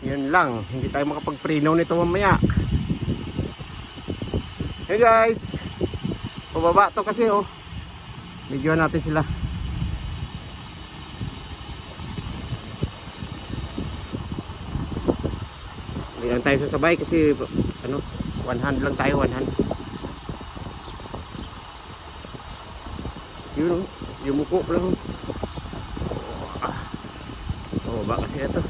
Yun lang, hindi tayo makapag-preno nito mamaya. Hey guys, pababa to kasi oh. Videoan natin sila. Hindi lang tayo sasabay kasi ano, one hand lang tayo, one hand. Yun oh, yumuko lang. Pababa kasi ito.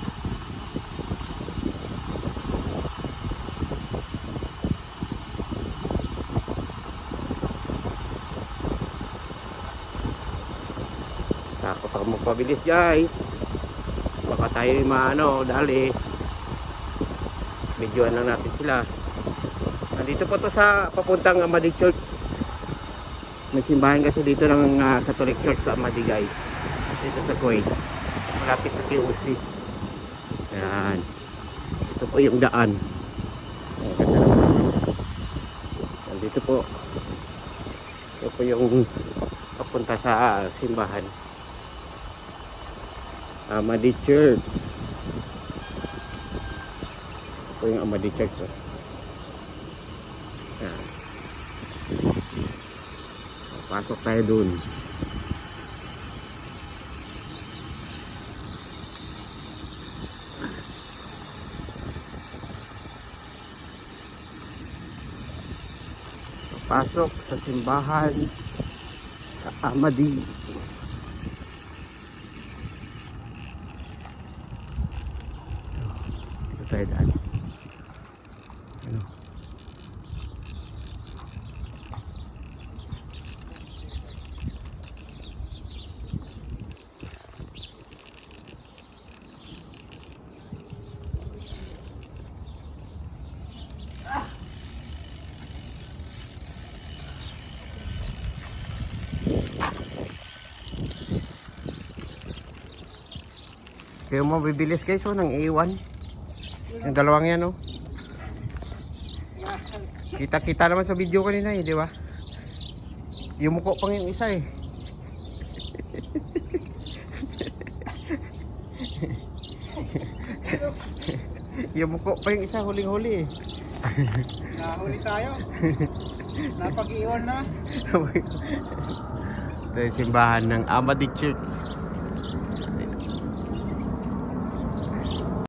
Takot ako magpabilis guys, baka tayo maano dali. Videoan lang natin sila. Nandito po to sa papuntang Amadi Church. May simbahan kasi dito ng Catholic Church sa Amadi guys, dito sa Kuwait, malapit sa POC. Yan, ito po yung daan. Nandito po, ito po yung papunta sa simbahan Amadi Church. Ito yung Amadi Church oh. Yan. Pasok tayo dun. Pasok sa simbahan sa Amadi. Ito tayo daan. Ano? Kaya mo bibilis guys oh, ng A1. Yung dalawang yan oh. Kita-kita naman sa video kanina eh, di ba? Yumuko pang yung isa eh. Yumuko pa yung isa, huling-huli eh. Nahuli tayo. Napag-iwan na. Ito yung simbahan ng Amadi Church.